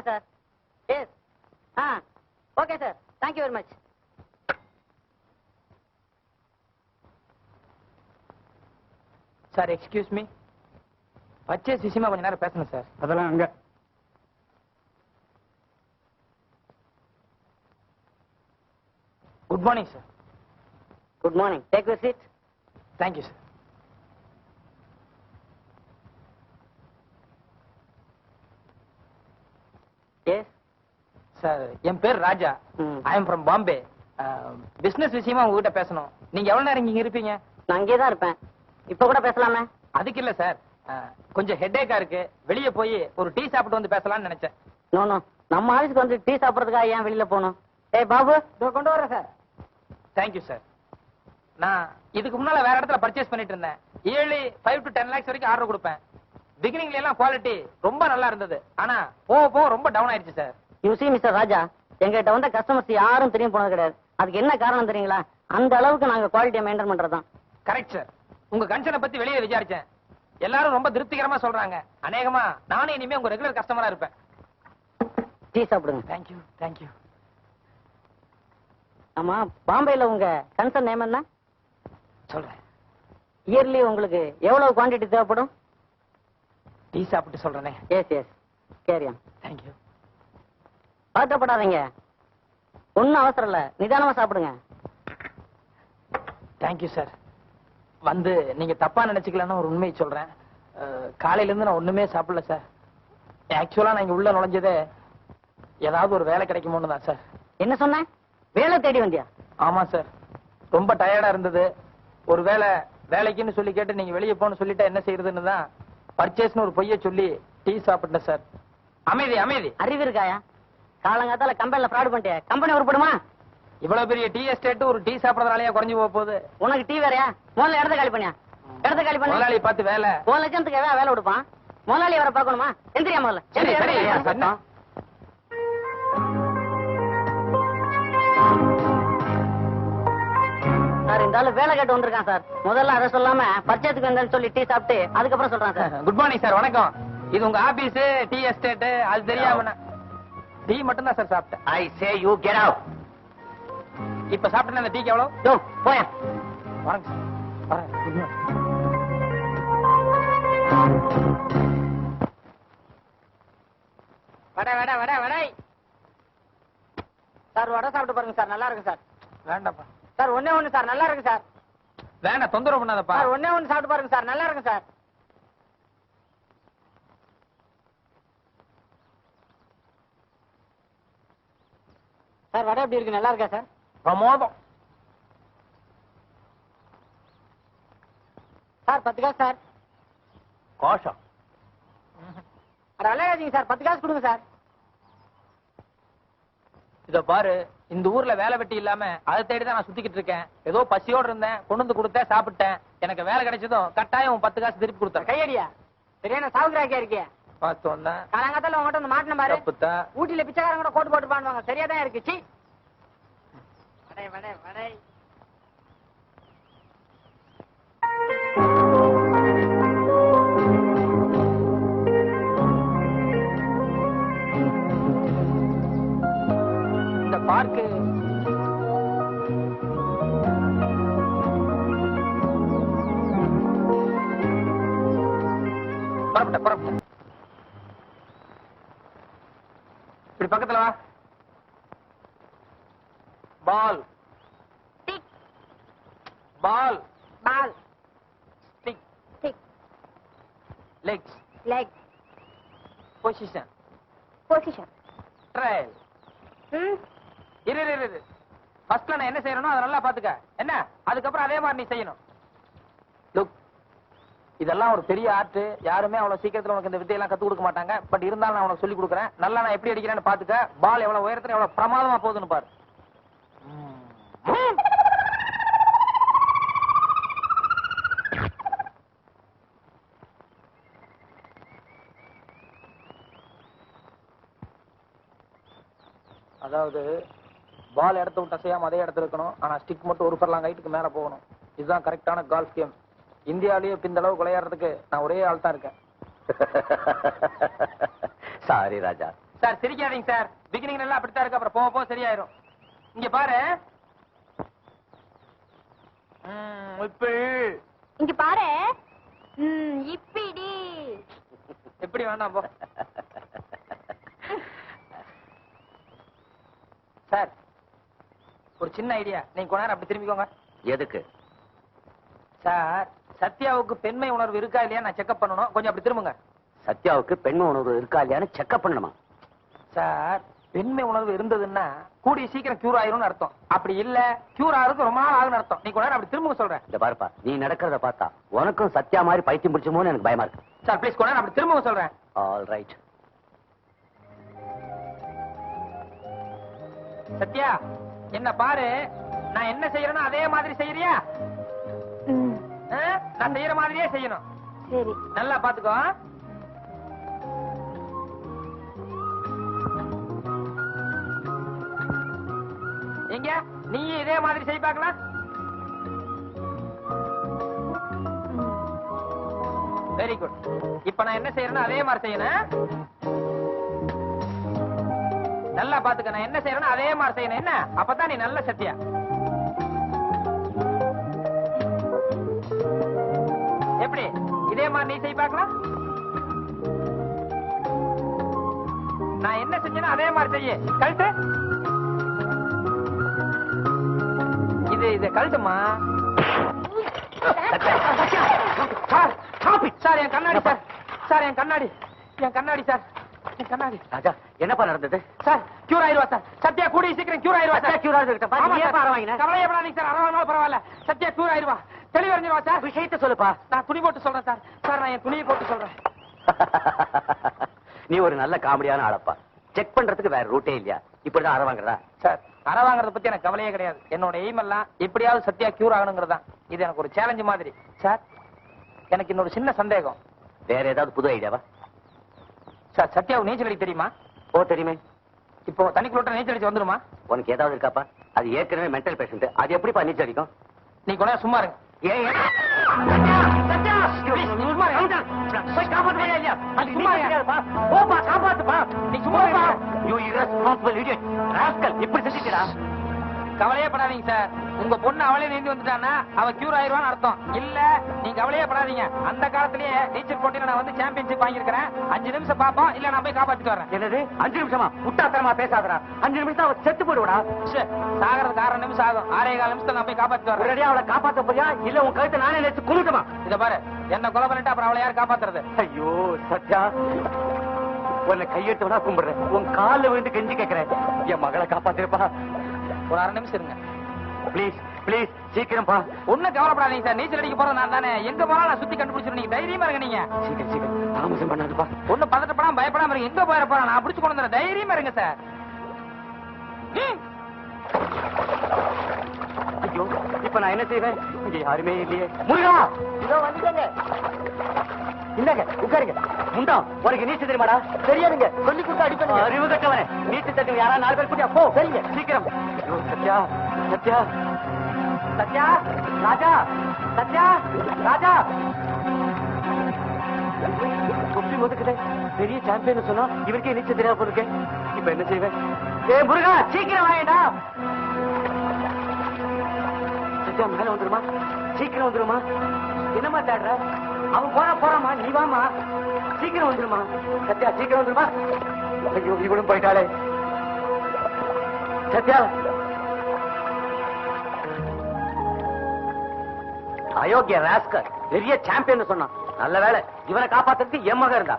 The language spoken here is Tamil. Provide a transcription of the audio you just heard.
Sir. Yes. Okay sir. Thank you very much. Sir excuse me, purchase விஷயமா கொஞ்ச நேரம் பேசணும் சார். அதெல்லாம் அங்க. Good morning sir. Good morning. Take your seat. Thank you sir. Yes sir, என் பேர் Raja. I am from Bombay. Business விஷயமா உங்ககிட்ட பேசணும். நீங்க எவ்வளவு நேரம் இங்க இருப்பீங்க? நான் அங்கேயே தான் இருப்பேன். இப்ப கூட பேசலாமே? அதுக்கு இல்ல சார், கொஞ்சம் ஹெட்டேக்கா இருக்கு. வெளியே போய் ஒரு டீ சாப்பிட்டு வந்து பேசலாம்னு நினைச்சேன். நோ நோ, நம்ம ஆஃபீஸ்க்கு வந்து டீ சாப்பிடுறதுக்காக ஏன் வெளியில போகணும்? ஏய் பாபு, இதோ கொண்டு வரேன் சார். Thank you sir. நான் இதுக்கு முன்னால வேற இடத்துல பர்ச்சேஸ் பண்ணிட்டு இருந்தேன். இயர்லி 5 to 10 lakhs வரைக்கும் ஆர்டர் கொடுப்பேன். பிகினிங்ல எல்லாம் குவாலிட்டி ரொம்ப நல்லா இருந்தது. ஆனா போக போக ரொம்ப டவுன் ஆயிடுச்சு சார். யூ see மிஸ்டர் ராஜா, எங்ககிட்ட வந்த கஸ்டமர்ஸ் யாரும் திரும்பி போனது கிடையாது. அதுக்கு என்ன காரணம் தெரியுங்களா? அந்த அளவுக்கு நாங்க குவாலிட்டியை மெயின்டைன் பண்றதுதான். Correct sir. உங்க கன்சர்னை பத்தி வெளியே விசாரிச்சேன். எல்லாரும் ரொம்ப திருப்திகரமா சொல்றாங்க. அநேகமா நானே இனிமே உங்க ரெகுலர் கஸ்டமரா இருப்பேன். டீ சாப்பிடுங்க. Thank you thank you. ஆமா, பாம்பேல உங்க கன்சர்ன் நேம் என்ன? சொல்றேன். இயர்லி உங்களுக்கு எவ்வளவு குவான்டிட்டி தேவைப்படும்? டீ சாப்பிட்டு சொல்றேனே. எஸ் எஸ், கேரியா. தேங்க்யூ. பதட்டப்படாதீங்க, ஒன்னும் அவசரம் இல்ல, நிதானமா சாப்பிடுங்க. Thank you sir. வந்து நீங்க தப்பா நினைச்சுக்கலன்னு ஒரு உண்மையை சொல்றேன். காலையில இருந்து நான் ஒண்ணுமே சாப்பிடல சார். ஆக்சுவலா நான் இங்க உள்ள நுழைஞ்சதே ஏதாவது ஒரு வேலை கிடைக்குமோன்னு தான் சார். என்ன சொன்ன? வேலை தேடி வந்தியா? ஆமா சார், ரொம்ப டயர்டா இருந்தது. ஒரு வேலைக்குன்னு சொல்லி கேட்டு நீங்க வெளியே போன்னு சொல்லிட்டா என்ன செய்யறதுன்னு தான் பர்ச்சேஸ்னு ஒரு பொய்ய சொல்லி டீ சாப்பிட்டேன் சார். அமைதி அமைதி. அறிவு இருக்காயா? காலங்காத்தால கம்பெனில ஃப்ராட் பண்ணிட்டியா? கம்பெனி உருப்படுமா? இவ்வளவு பெரிய டீ எஸ்டேட் ஒரு டீ சாப்பிடறதாலயா குறைஞ்சு போக போகுது? உனக்கு டீ வேறையா? முதல்ல இடத்த காலி பண்ணியா? இடத்த காலி பண்ணி முதலாளி பார்த்து வேலை. 1 லட்சத்துக்கு வேலை கொடுப்பான். முதலாளி வர பார்க்கணுமா? எந்திரியா முதல்ல. சரி சரி. என்ன? சார், இந்த ஆளு வேலை கேட்டு வந்திருக்கான் சார். முதல்ல அதை சொல்லாம பர்ச்சேஸ்க்கு வந்தேன்னு சொல்லி டீ சாப்பிட்டு அதுக்கப்புறம் சொல்றான் சார். Good morning sir. வணக்கம். இது உங்க ஆபீஸ், டீ எஸ்டேட், அது தெரியாம டீ மட்டும் தான் சார் சாப்பிட்டேன். I say you get out. இப்ப சாப்பிட்டேன். அந்த டீக்கு எவ்வளவு? யோ போயா. வணக்கம் சார். வரேன். Good morning. வடை வடை வடை வடை. சார் வடை சாப்பிட்டு பாருங்க சார், நல்லா இருக்கு சார். வேண்டாப்பா சார் ஒண்ணே ஒண்ணு சார், நல்லா இருக்கு சார். வேண்டாம், தொந்தரவு பண்ணாதப்பா. சார் ஒண்ணே ஒண்ணு சாப்பிட்டு பாருங்க சார், நல்லா இருக்கு சார். சார் வடை எப்படி இருக்கு? நல்லா இருக்கா சார்? பிரமோதம். சார் 10 காசு சார். கோஷம். அட அலையாதீங்க சார், 10 காசு கொடுங்க சார். இத பாரு, இந்த ஊர்ல வேலை வெட்டி இல்லாம அதை தேடிதான் நான் சுத்திக்கிட்டு இருக்கேன். ஏதோ பசியோடு இருந்தேன், கொண்டு வந்து கொடுத்தேன், சாப்பிட்டேன். எனக்கு வேலை கிடைச்சதும் கட்டாயம் 10 காசு திருப்பி கொடுத்தேன். கையடியா? சரியான சாவுகிராக்கியா இருக்கியா? பார்த்து வந்தேன். காலங்காத்தால உங்ககிட்ட வந்து மாட்டின பாரு. தப்புத்தான். ஊட்டியில பிச்சைக்காரங்க கூட கோட்டு போட்டு பாடுவாங்க. சரியா தான் இருக்கு. சி வடை வடை வடை. இந்த பார்க்கு புறப்பட்ட இப்படி பக்கத்துல வா. Ball ball ball stick stick legs leg position position trial. இரு இரு இரு. ஃபர்ஸ்ட்ல நான் என்ன செய்யணும் அதை நல்லா பாத்துக்க. என்ன? அதுக்கப்புறம் அதே மாதிரி நீ செய்யணும். லுக், இதெல்லாம் ஒரு பெரிய ஆர்ட். யாருமே அவ்வளவு சீக்கிரத்துல உனக்கு இந்த வித்தையெல்லாம் கத்து கொடுக்க மாட்டாங்க. பட் இருந்தாலும் நான் உனக்கு சொல்லி கொடுக்குறேன். நல்லா நான் எப்படி அடிக்கிறேன்னு பாத்துக்க. பால் எவ்வளவு உயரத்துல எவ்வளவு பிரமாதமா போகுதுன்னு பாரு. அதாவது பால் இடத்த விட்டு அசையாம அதே இடத்துல இருக்கணும். ஆனா ஸ்டிக் மட்டும் ஒரு ஃபர்லாங் ஹைட்டுக்கு மேல போகணும். இதுதான் கரெக்டான கால்ஃப் கேம். இந்தியாவிலேயே இந்த அளவுக்கு விளையாடுறதுக்கு நான் ஒரே ஆள் தான் இருக்கேன். சாரி ராஜா, சார் சிரிக்காதீங்க சார். பிகினிங் எல்லாம் அப்படித்தான் இருக்கு, அப்புறம் போக போக சரியாயிரும். இங்க பாரு. இங்க பாரு. இப்படி எப்படி வேண்டாம் போ. சார் ஒரு சின்ன ஐடியா, நீங்க கொஞ்ச நேரம் அப்படி திரும்பிக்கோங்க. எதுக்கு? சார் சத்யாவுக்கு பெண்மை உணர்வு இருக்கா இல்லையா நான் செக்அப் பண்ணணும், கொஞ்சம் அப்படி திரும்புங்க. சத்யாவுக்கு பெண்மை உணர்வு இருக்கா இல்லையான்னு செக்அப் பண்ணணுமா? சார் பெண்மை உணர்வு இருந்ததுன்னா கூடிய சீக்கிரம் கியூர் ஆயிரும்னு அர்த்தம். அப்படி இல்ல கியூர் ஆகுறது ரொம்ப நாள் ஆகுன்னு அர்த்தம். நீ கொஞ்ச நேரம் அப்படி திரும்ப சொல்றேன். இந்த பாருப்பா, நீ நடக்கிறத பார்த்தா உனக்கும் சத்யா மாதிரி பைத்தியம் பிடிச்சுமோன்னு எனக்கு பயமா இருக்கு. சார் ப்ளீஸ் கொஞ்ச நேரம் அப்படி திரும்ப சொல்றேன். All right. சத்யா என்ன பாரு, நான் என்ன செய்யறேனோ அதே மாதிரி செய்யறியா? நான் செய்யற மாதிரியே செய்யணும். சரி. நல்லா பாத்துக்கோ. எங்க நீ இதே மாதிரி செய்ய பார்க்கலாம். Very good. இப்ப நான் என்ன செய்யறேனோ அதே மாதிரி செய்யணும். நல்லா பாத்துக்க, நான் என்ன செய்யறேனோ அதே மாதிரி செய்யணும். என்ன அப்பதான் நீ நல்ல சத்யா. எப்படி இதே மாதிரி நீ செய்ய பார்க்கலாம். நான் என்ன செஞ்சேனோ அதே மாதிரி செய்ய. கழுத்து இது கழுத்துமா? சார் என் கண்ணாடி சார். சார் என் கண்ணாடி, என் கண்ணாடி சார், என் கண்ணாடி. ராஜா என்னப்பா நடந்தது? சார் கியூர் ஆயிருவா சார். சத்யா கூடிய சீக்கிரம் கியூர் ஆயிருவா சார். கியூர் ஆயிருவா. கவலையப்படாதீங்க சார், 60 நாள் பரவாயில்ல. சத்யா கியூர் ஆயிருவா, தெளிவறிஞ்சிருவா சார். விஷயத்தை சொல்லுப்பா. நான் துணி போட்டு சொல்றேன் சார். சார் நான் என் துணியை போட்டு சொல்றேன். நீ ஒரு நல்ல காமெடியான ஆளப்பா. செக் பண்றதுக்கு வேற ரூட்டே இல்லையா? இப்படிதான் அற வாங்குறதா? சார் அற வாங்குறத பத்தி எனக்கு கவலையே கிடையாது. என்னோட எய்ம் எல்லாம் எப்படியாவது சத்யா கியூர் ஆகணுங்கிறதா. இது எனக்கு ஒரு சேலஞ்சு மாதிரி. சார் எனக்கு இன்னொரு சின்ன சந்தேகம். வேற ஏதாவது புது ஐடியாவா? சார் சத்யாவுக்கு நீச்சல் அடிக்க தெரியுமா? ஓ தெரியுமே. இப்போ தண்ணிக்குள்ள நீச்சல் அடிச்சு வந்துருமா? உனக்கு ஏதாவது இருக்காப்பா? அது ஏற்கனவே மென்டல் பேஷண்ட். அது எப்படிப்பா நீச்சல் அடிக்கும்? நீ கொஞ்சம் சும்மா இருங்க. கவலையே படாதீங்க சார். உங்க பொண்ணு அவளே நீந்தி வந்துட்டான்னா அவ கியூர் ஆயிருவான்னு அர்த்தம். இல்ல நீங்க கவலையே படாதீங்க. அந்த காலத்திலேயே நீச்சல் போட்டியில நான் வந்து சாம்பியன்ஷிப் வாங்கியிருக்கிறேன். 5 நிமிஷம் பாப்போம், இல்ல நான் போய் காப்பாத்திட்டு வரேன். என்னது 5 நிமிஷமா? முட்டாத்தனமா பேசாதடா. 5 நிமிஷம் அவ செத்து போடுவடா. சாகிறதுக்கு 6 நிமிஷம் ஆகும். 6.25 நிமிஷத்துல நான் போய் காப்பாத்திட்டு வரேன். ஒரேடியா அவளை காப்பாத்த போறியா இல்ல உன் கழுத்தை நானே நினைச்சு குழுட்டுமா? இத பாரு, என்ன கொலை பண்ணிட்டு அப்புறம் அவளை யார் காப்பாத்துறது? ஐயோ சத்யா, உன்னை கையெடுத்தவனா கும்பிடுறேன். உன் காலில் விழுந்து கெஞ்சி கேட்கிறேன், என் மகளை காப்பாத்திருப்பா. ஒரு 6 நிமிஷம் இருங்க பிளீஸ் பிளீஸ், சீக்கிரம் பா. ஒண்ணும் கவலைப்படாதீங்க சார். நீச்சல் அடிக்க போறது நான் தானே. எங்க போனாலும் நான் சுத்தி கண்டுபிடிச்சிருக்கேன். நீங்க தைரியமா இருங்க. நீங்க சீக்கிரம் சீக்கிரம், தாமசம் பண்ணாதுப்பா. ஒண்ணும் பதட்டப்படாம பயப்படாம இருங்க. எங்க போயிட போறேன் நான் பிடிச்சு கொண்டு வந்துடுறேன். தைரியமா இருங்க சார். ஐயோ இப்ப நான் என்ன செய்வேன்? இங்க யாருமே இல்லையே. முருகா இதோ வந்துட்டேங்க. இல்லங்க உட்காருங்க. முண்டா உனக்கு நீச்சல் தெரியுமாடா? தெரியாதுங்க, சொல்லி கொடுத்து அடிப்பேன். அறிவு கட்டவனே, நீச்சல் தட்டு யாரா 4 பேர் கூட்டியா போ. சரிங்க சீக்கிரம். ஐயோ சத்யா சத்யா சத்யா, ராஜா சத்யா, ராஜா. தொப்பி முதுக்குதே, பெரிய சாம்பியன் சொன்னா இவருக்கே நீச்சல் தெரியாம போயிருக்கேன். இப்ப என்ன செய்வேன்? ஏ முருகா சீக்கிரம் வாயடா. சத்யா மேல வந்துருமா? சீக்கிரம் வந்துருமா? என்னமா தேடுற? அவன் போறாமா, நீ வாமா. சீக்கிரம் வந்துருமா சத்யா, சீக்கிரம் வந்துருமா. ஐயோ இவளும் போயிட்டாளே. சத்யா, அயோக்கிய ராஸ்கர், பெரிய சாம்பியன் சொன்னான். நல்ல வேலை இவனை காப்பாத்துறதுக்கு என் மகன் இருந்தா.